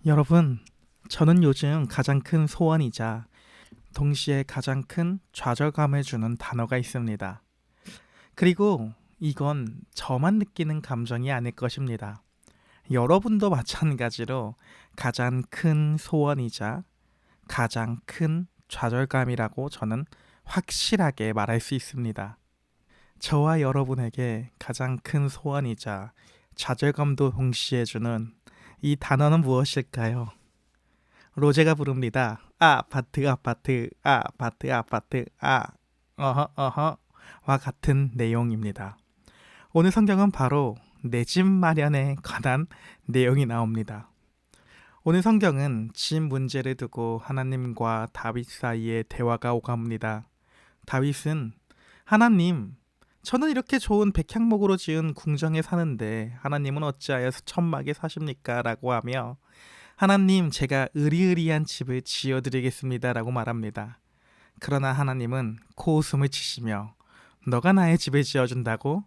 여러분, 저는 요즘 가장 큰 소원이자 동시에 가장 큰 좌절감을 주는 단어가 있습니다. 그리고 이건 저만 느끼는 감정이 아닐 것입니다. 여러분도 마찬가지로 가장 큰 소원이자 가장 큰 좌절감이라고 저는 확실하게 말할 수 있습니다. 저와 여러분에게 가장 큰 소원이자 좌절감도 동시에 주는 이 단어는 무엇일까요? 로제가 부릅니다. 아파트 아파트 아파트 아파트 어허 어허와 같은 내용입니다. 오늘 성경은 바로 내 집 마련에 관한 내용이 나옵니다. 오늘 성경은 집 문제를 두고 하나님과 다윗 사이에 대화가 오갑니다. 다윗은 하나님, 저는 이렇게 좋은 백향목으로 지은 궁정에 사는데 하나님은 어찌하여서 천막에 사십니까? 라고 하며 하나님, 제가 으리으리한 집을 지어드리겠습니다 라고 말합니다. 그러나 하나님은 코웃음을 치시며 너가 나의 집을 지어준다고?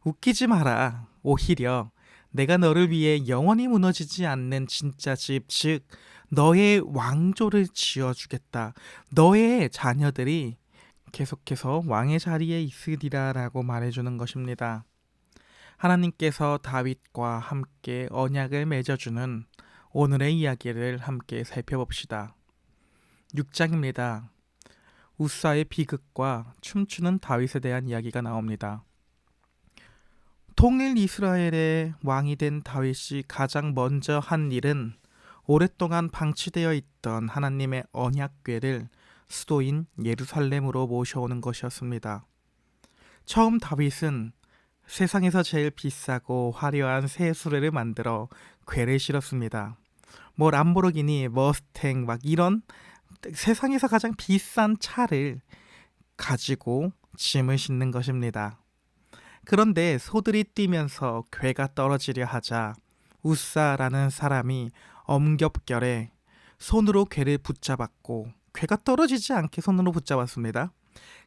웃기지 마라. 오히려 내가 너를 위해 영원히 무너지지 않는 진짜 집, 즉 너의 왕조를 지어주겠다. 너의 자녀들이 계속해서 왕의 자리에 있으리라 라고 말해주는 것입니다. 하나님께서 다윗과 함께 언약을 맺어주는 오늘의 이야기를 함께 살펴봅시다. 6장입니다. 우사의 비극과 춤추는 다윗에 대한 이야기가 나옵니다. 통일 이스라엘의 왕이 된 다윗이 가장 먼저 한 일은 오랫동안 방치되어 있던 하나님의 언약궤를 수도인 예루살렘으로 모셔오는 것이었습니다. 처음 다윗은 세상에서 제일 비싸고 화려한 새 수레를 만들어 궤를 실었습니다. 뭐 람보르기니, 머스탱 막 이런 세상에서 가장 비싼 차를 가지고 짐을 싣는 것입니다. 그런데 소들이 뛰면서 궤가 떨어지려 하자 우사라는 사람이 엄격결에 손으로 궤를 붙잡았고 궤가 떨어지지 않게 손으로 붙잡았습니다.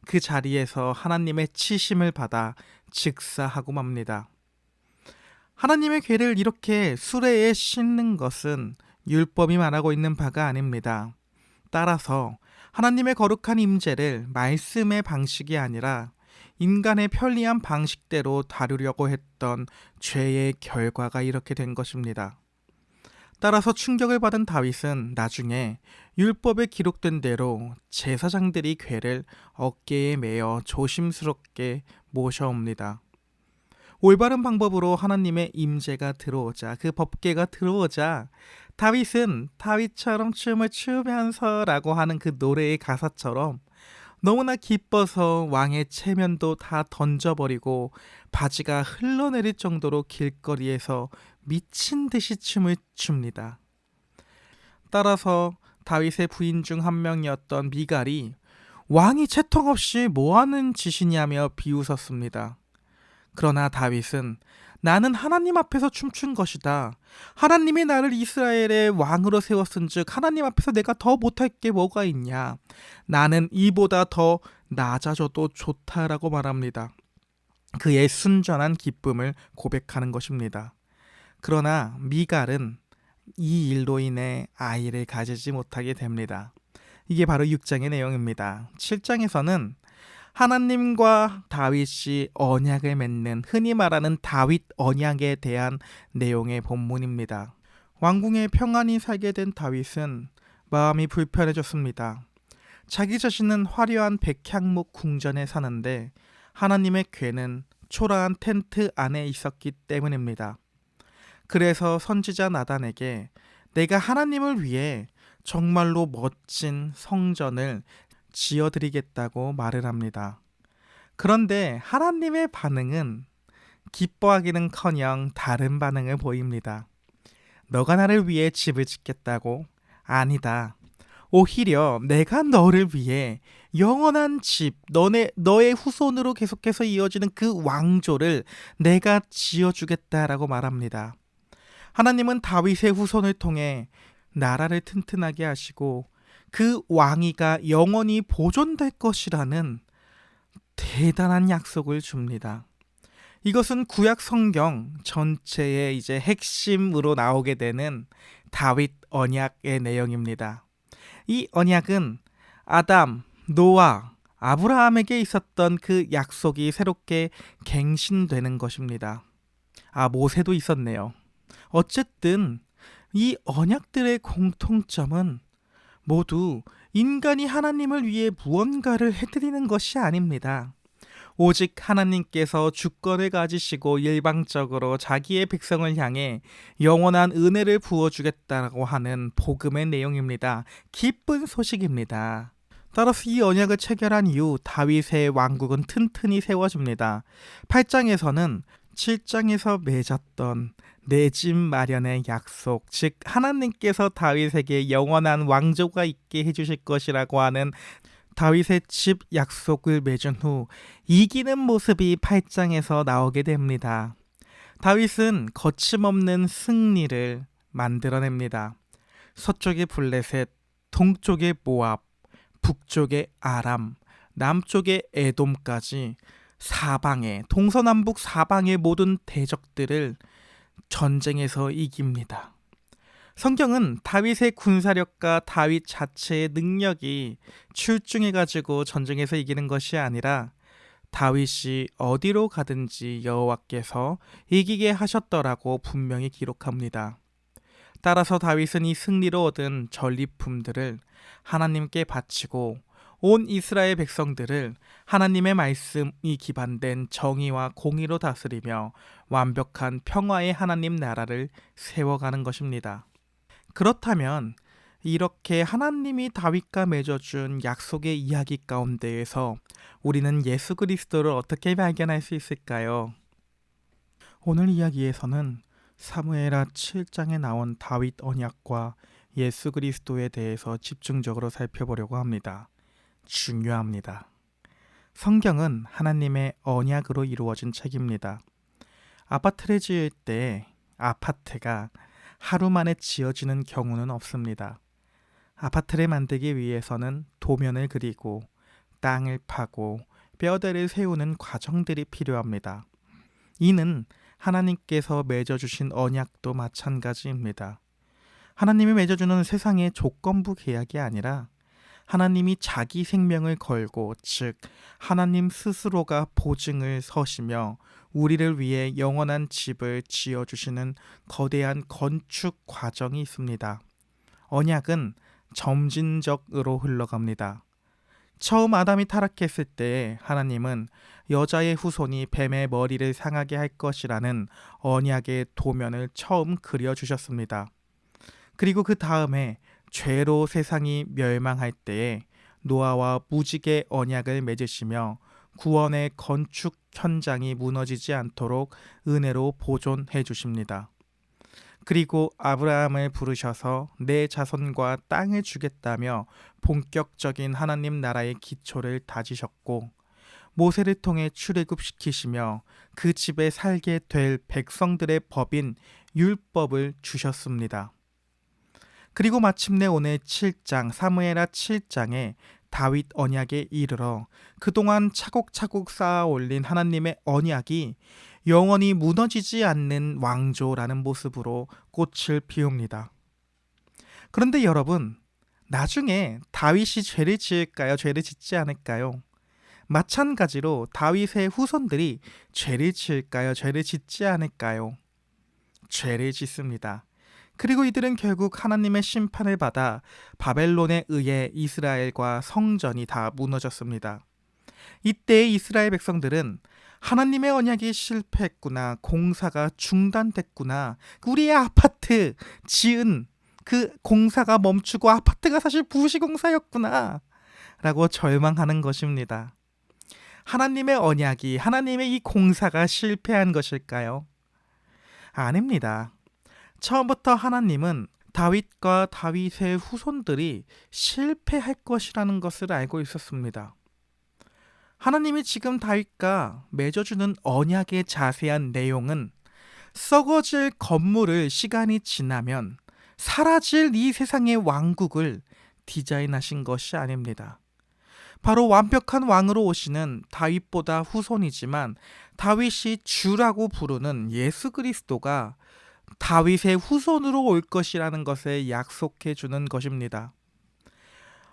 그 자리에서 하나님의 치심을 받아 즉사하고 맙니다. 하나님의 궤를 이렇게 수레에 싣는 것은 율법이 말하고 있는 바가 아닙니다. 따라서 하나님의 거룩한 임재를 말씀의 방식이 아니라 인간의 편리한 방식대로 다루려고 했던 죄의 결과가 이렇게 된 것입니다. 따라서 충격을 받은 다윗은 나중에 율법에 기록된 대로 제사장들이 궤를 어깨에 메어 조심스럽게 모셔옵니다. 올바른 방법으로 하나님의 임재가 들어오자, 그 법궤가 들어오자 다윗은 다윗처럼 춤을 추면서라고 하는 그 노래의 가사처럼 너무나 기뻐서 왕의 체면도 다 던져버리고 바지가 흘러내릴 정도로 길거리에서 미친 듯이 춤을 춥니다. 따라서 다윗의 부인 중 한 명이었던 미갈이 왕이 채통 없이 뭐하는 짓이냐며 비웃었습니다. 그러나 다윗은 나는 하나님 앞에서 춤춘 것이다. 하나님이 나를 이스라엘의 왕으로 세웠은즉 하나님 앞에서 내가 더 못할 게 뭐가 있냐. 나는 이보다 더 낮아져도 좋다라고 말합니다. 그의 순전한 기쁨을 고백하는 것입니다. 그러나 미갈은 이 일로 인해 아이를 가지지 못하게 됩니다. 이게 바로 6장의 내용입니다. 7장에서는 하나님과 다윗이 언약을 맺는 흔히 말하는 다윗 언약에 대한 내용의 본문입니다. 왕궁에 평안히 살게 된 다윗은 마음이 불편해졌습니다. 자기 자신은 화려한 백향목 궁전에 사는데 하나님의 궤는 초라한 텐트 안에 있었기 때문입니다. 그래서 선지자 나단에게 내가 하나님을 위해 정말로 멋진 성전을 지어드리겠다고 말을 합니다. 그런데 하나님의 반응은 기뻐하기는커녕 다른 반응을 보입니다. 너가 나를 위해 집을 짓겠다고? 아니다. 오히려 내가 너를 위해 영원한 집, 너의 후손으로 계속해서 이어지는 그 왕조를 내가 지어주겠다라고 말합니다. 하나님은 다윗의 후손을 통해 나라를 튼튼하게 하시고 그 왕위가 영원히 보존될 것이라는 대단한 약속을 줍니다. 이것은 구약 성경 전체의 이제 핵심으로 나오게 되는 다윗 언약의 내용입니다. 이 언약은 아담, 노아, 아브라함에게 있었던 그 약속이 새롭게 갱신되는 것입니다. 모세도 있었네요. 어쨌든 이 언약들의 공통점은 모두 인간이 하나님을 위해 무언가를 해드리는 것이 아닙니다. 오직 하나님께서 주권을 가지시고 일방적으로 자기의 백성을 향해 영원한 은혜를 부어주겠다고 하는 복음의 내용입니다. 기쁜 소식입니다. 따라서 이 언약을 체결한 이후 다윗의 왕국은 튼튼히 세워집니다. 8장에서는 7장에서 맺었던 내 집 마련의 약속, 즉 하나님께서 다윗에게 영원한 왕조가 있게 해주실 것이라고 하는 다윗의 집 약속을 맺은 후 이기는 모습이 8장에서 나오게 됩니다. 다윗은 거침없는 승리를 만들어냅니다. 서쪽의 블레셋, 동쪽의 모압, 북쪽의 아람, 남쪽의 에돔까지 동서남북 사방의 모든 대적들을 전쟁에서 이깁니다. 성경은 다윗의 군사력과 다윗 자체의 능력이 출중해가지고 전쟁에서 이기는 것이 아니라 다윗이 어디로 가든지 여호와께서 이기게 하셨더라고 분명히 기록합니다. 따라서 다윗은 이 승리로 얻은 전리품들을 하나님께 바치고 온 이스라엘 백성들을 하나님의 말씀이 기반된 정의와 공의로 다스리며 완벽한 평화의 하나님 나라를 세워가는 것입니다. 그렇다면 이렇게 하나님이 다윗과 맺어준 약속의 이야기 가운데에서 우리는 예수 그리스도를 어떻게 발견할 수 있을까요? 오늘 이야기에서는 사무엘하 7장에 나온 다윗 언약과 예수 그리스도에 대해서 집중적으로 살펴보려고 합니다. 중요합니다. 성경은 하나님의 언약으로 이루어진 책입니다. 아파트를 지을 때 아파트가 하루 만에 지어지는 경우는 없습니다. 아파트를 만들기 위해서는 도면을 그리고 땅을 파고 뼈대를 세우는 과정들이 필요합니다. 이는 하나님께서 맺어주신 언약도 마찬가지입니다. 하나님이 맺어주는 세상의 조건부 계약이 아니라 하나님이 자기 생명을 걸고, 즉 하나님 스스로가 보증을 서시며 우리를 위해 영원한 집을 지어주시는 거대한 건축 과정이 있습니다. 언약은 점진적으로 흘러갑니다. 처음 아담이 타락했을 때 하나님은 여자의 후손이 뱀의 머리를 상하게 할 것이라는 언약의 도면을 처음 그려주셨습니다. 그리고 그 다음에 죄로 세상이 멸망할 때에 노아와 무지개 언약을 맺으시며 구원의 건축 현장이 무너지지 않도록 은혜로 보존해 주십니다. 그리고 아브라함을 부르셔서 내 자손과 땅을 주겠다며 본격적인 하나님 나라의 기초를 다지셨고, 모세를 통해 출애굽시키시며 그 집에 살게 될 백성들의 법인 율법을 주셨습니다. 그리고 마침내 오늘 7장 사무엘하 7장에 다윗 언약에 이르러 그동안 차곡차곡 쌓아 올린 하나님의 언약이 영원히 무너지지 않는 왕조라는 모습으로 꽃을 피웁니다. 그런데 여러분, 나중에 다윗이 죄를 지을까요? 죄를 짓지 않을까요? 마찬가지로 다윗의 후손들이 죄를 지을까요? 죄를 짓지 않을까요? 죄를 짓습니다. 그리고 이들은 결국 하나님의 심판을 받아 바벨론에 의해 이스라엘과 성전이 다 무너졌습니다. 이때 이스라엘 백성들은 하나님의 언약이 실패했구나, 공사가 중단됐구나, 우리의 아파트 지은 그 공사가 멈추고 아파트가 사실 부시공사였구나 라고 절망하는 것입니다. 하나님의 언약이, 하나님의 이 공사가 실패한 것일까요? 아닙니다. 처음부터 하나님은 다윗과 다윗의 후손들이 실패할 것이라는 것을 알고 있었습니다. 하나님이 지금 다윗과 맺어주는 언약의 자세한 내용은 썩어질 건물을 시간이 지나면 사라질 이 세상의 왕국을 디자인하신 것이 아닙니다. 바로 완벽한 왕으로 오시는 다윗보다 후손이지만 다윗이 주라고 부르는 예수 그리스도가 다윗의 후손으로 올 것이라는 것을 약속해 주는 것입니다.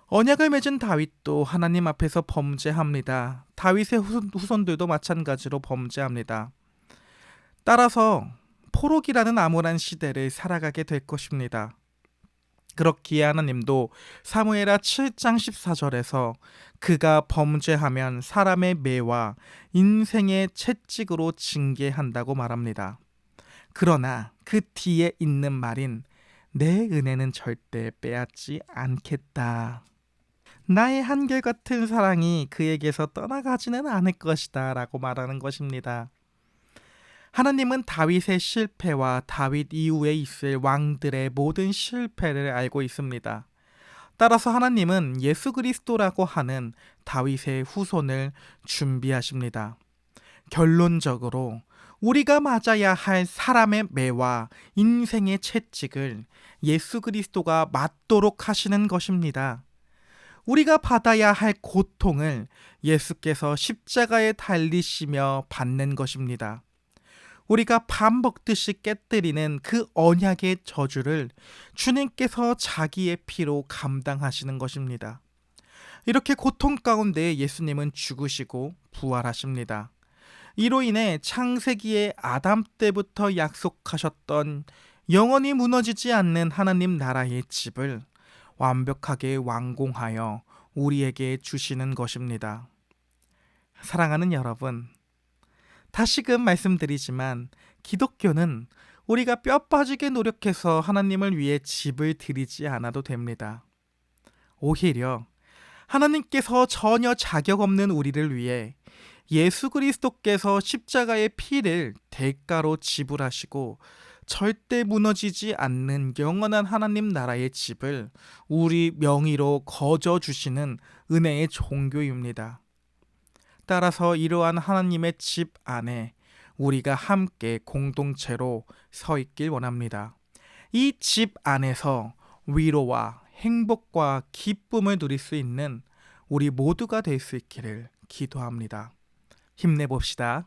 언약을 맺은 다윗도 하나님 앞에서 범죄합니다. 다윗의 후손들도 마찬가지로 범죄합니다. 따라서 포로기라는 암울한 시대를 살아가게 될 것입니다. 그렇기에 하나님도 사무엘하 7장 14절에서 그가 범죄하면 사람의 매와 인생의 채찍으로 징계한다고 말합니다. 그러나 그 뒤에 있는 말인 내 은혜는 절대 빼앗지 않겠다. 나의 한결같은 사랑이 그에게서 떠나가지는 않을 것이다 라고 말하는 것입니다. 하나님은 다윗의 실패와 다윗 이후에 있을 왕들의 모든 실패를 알고 있습니다. 따라서 하나님은 예수 그리스도라고 하는 다윗의 후손을 준비하십니다. 결론적으로 우리가 맞아야 할 사람의 매와 인생의 채찍을 예수 그리스도가 맞도록 하시는 것입니다. 우리가 받아야 할 고통을 예수께서 십자가에 달리시며 받는 것입니다. 우리가 밥 먹듯이 깨뜨리는 그 언약의 저주를 주님께서 자기의 피로 감당하시는 것입니다. 이렇게 고통 가운데 예수님은 죽으시고 부활하십니다. 이로 인해 창세기의 아담 때부터 약속하셨던 영원히 무너지지 않는 하나님 나라의 집을 완벽하게 완공하여 우리에게 주시는 것입니다. 사랑하는 여러분, 다시금 말씀드리지만 기독교는 우리가 뼈 빠지게 노력해서 하나님을 위해 집을 드리지 않아도 됩니다. 오히려 하나님께서 전혀 자격 없는 우리를 위해 예수 그리스도께서 십자가의 피를 대가로 지불하시고 절대 무너지지 않는 영원한 하나님 나라의 집을 우리 명의로 거저 주시는 은혜의 종교입니다. 따라서 이러한 하나님의 집 안에 우리가 함께 공동체로 서 있길 원합니다. 이 집 안에서 위로와 행복과 기쁨을 누릴 수 있는 우리 모두가 될 수 있기를 기도합니다. 힘내봅시다.